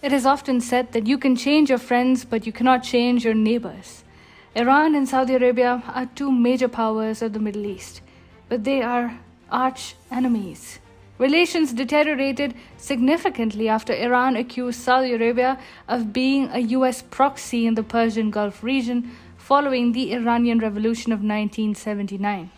It is often said that you can change your friends, but you cannot change your neighbors. Iran and Saudi Arabia are two major powers of the Middle East, but they are arch enemies. Relations deteriorated significantly after Iran accused Saudi Arabia of being a US proxy in the Persian Gulf region following the Iranian Revolution of 1979.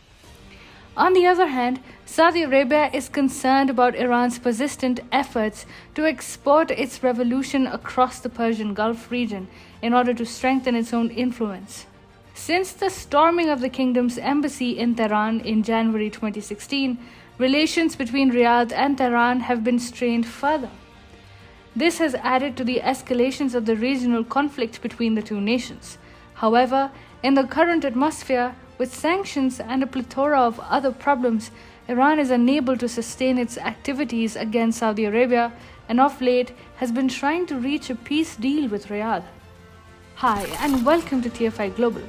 On the other hand, Saudi Arabia is concerned about Iran's persistent efforts to export its revolution across the Persian Gulf region in order to strengthen its own influence. Since the storming of the kingdom's embassy in Tehran in January 2016, relations between Riyadh and Tehran have been strained further. This has added to the escalations of the regional conflict between the two nations. However, in the current atmosphere, with sanctions and a plethora of other problems, Iran is unable to sustain its activities against Saudi Arabia and of late has been trying to reach a peace deal with Riyadh. Hi, and welcome to TFI Global,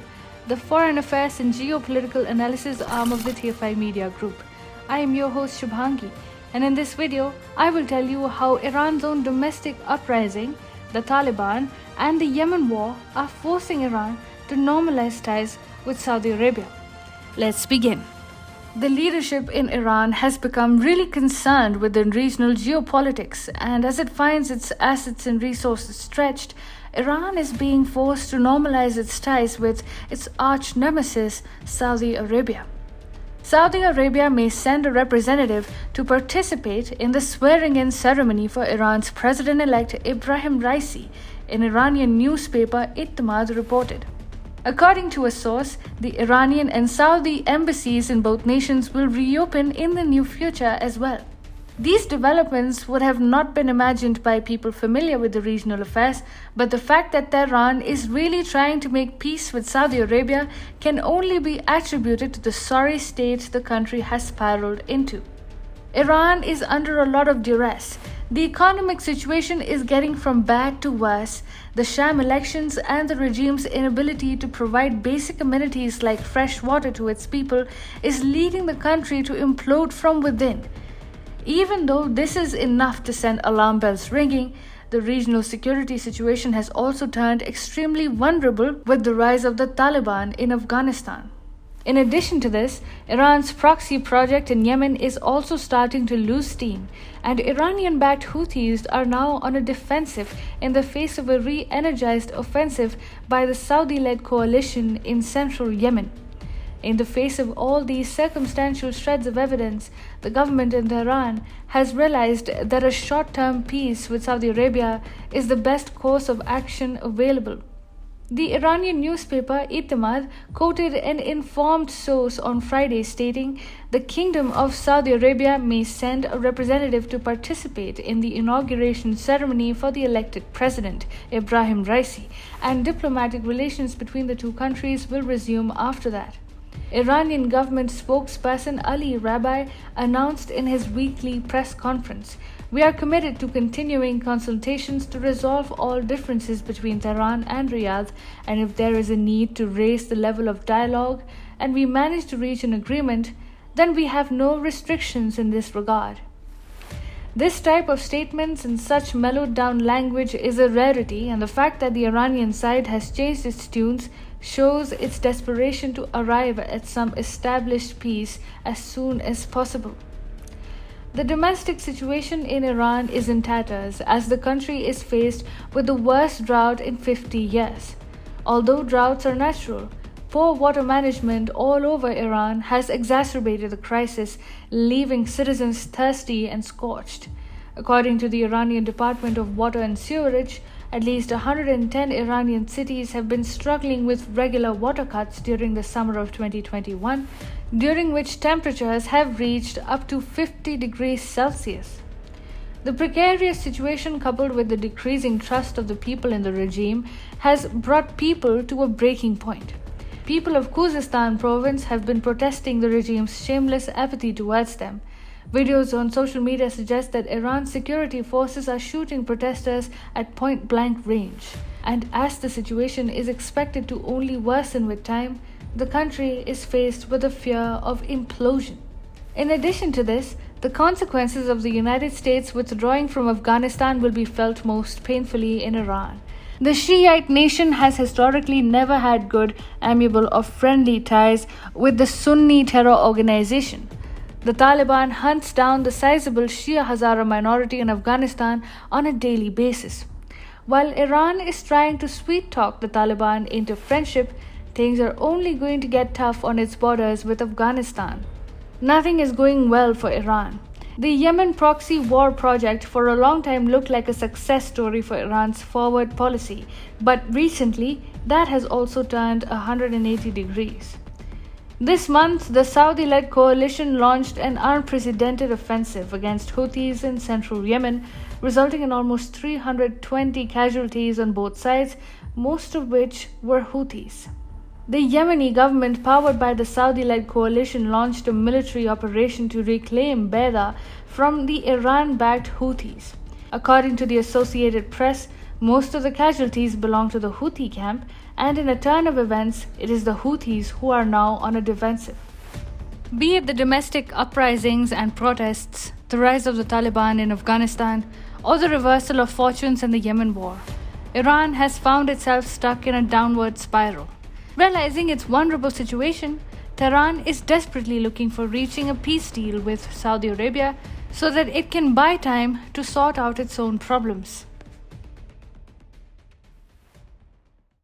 the foreign affairs and geopolitical analysis arm of the TFI Media Group. I am your host Shubhangi, and in this video, I will tell you how Iran's own domestic uprising, the Taliban, and the Yemen war are forcing Iran to normalize ties with Saudi Arabia. Let's begin. The leadership in Iran has become really concerned with the regional geopolitics, and as it finds its assets and resources stretched, Iran is being forced to normalize its ties with its arch nemesis, Saudi Arabia. Saudi Arabia may send a representative to participate in the swearing-in ceremony for Iran's president-elect Ibrahim Raisi, an Iranian newspaper Ittimad reported. According to a source, the Iranian and Saudi embassies in both nations will reopen in the near future as well. These developments would have not been imagined by people familiar with the regional affairs, but the fact that Tehran is really trying to make peace with Saudi Arabia can only be attributed to the sorry state the country has spiraled into. Iran is under a lot of duress. The economic situation is getting from bad to worse. The sham elections and the regime's inability to provide basic amenities like fresh water to its people is leading the country to implode from within. Even though this is enough to send alarm bells ringing, the regional security situation has also turned extremely vulnerable with the rise of the Taliban in Afghanistan. In addition to this, Iran's proxy project in Yemen is also starting to lose steam, and Iranian-backed Houthis are now on a defensive in the face of a re-energized offensive by the Saudi-led coalition in central Yemen. In the face of all these circumstantial shreds of evidence, the government in Tehran has realized that a short-term peace with Saudi Arabia is the best course of action available. The Iranian newspaper Ittimad quoted an informed source on Friday stating, "The Kingdom of Saudi Arabia may send a representative to participate in the inauguration ceremony for the elected president, Ibrahim Raisi, and diplomatic relations between the two countries will resume after that." Iranian government spokesperson Ali Rabai announced in his weekly press conference, "We are committed to continuing consultations to resolve all differences between Tehran and Riyadh, and if there is a need to raise the level of dialogue and we manage to reach an agreement, then we have no restrictions in this regard." This type of statements in such mellowed down language is a rarity, and the fact that the Iranian side has changed its tunes shows its desperation to arrive at some established peace as soon as possible. The domestic situation in Iran is in tatters as the country is faced with the worst drought in 50 years. Although droughts are natural, poor water management all over Iran has exacerbated the crisis, leaving citizens thirsty and scorched. According to the Iranian Department of Water and Sewerage, at least 110 Iranian cities have been struggling with regular water cuts during the summer of 2021, during which temperatures have reached up to 50 degrees Celsius. The precarious situation, coupled with the decreasing trust of the people in the regime, has brought people to a breaking point. People of Khuzestan province have been protesting the regime's shameless apathy towards them. Videos on social media suggest that Iran's security forces are shooting protesters at point-blank range. And as the situation is expected to only worsen with time, the country is faced with a fear of implosion. In addition to this, The consequences of the United States withdrawing from Afghanistan will be felt most painfully in Iran. The Shiite nation has historically never had good, amiable, or friendly ties with the Sunni terror organization. The Taliban hunts down the sizable Shia Hazara minority in Afghanistan on a daily basis. While Iran is trying to sweet talk the Taliban into friendship, things are only going to get tough on its borders with Afghanistan. Nothing is going well for Iran. The Yemen proxy war project for a long time looked like a success story for Iran's forward policy, but recently that has also turned 180 degrees. This month, the Saudi-led coalition launched an unprecedented offensive against Houthis in central Yemen, resulting in almost 320 casualties on both sides, most of which were Houthis. The Yemeni government, powered by the Saudi-led coalition, launched a military operation to reclaim Beida from the Iran-backed Houthis. According to the Associated Press, most of the casualties belong to the Houthi camp, and in a turn of events, it is the Houthis who are now on a defensive. Be it the domestic uprisings and protests, the rise of the Taliban in Afghanistan, or the reversal of fortunes in the Yemen war, Iran has found itself stuck in a downward spiral. Realizing its vulnerable situation, Tehran is desperately looking for reaching a peace deal with Saudi Arabia so that it can buy time to sort out its own problems.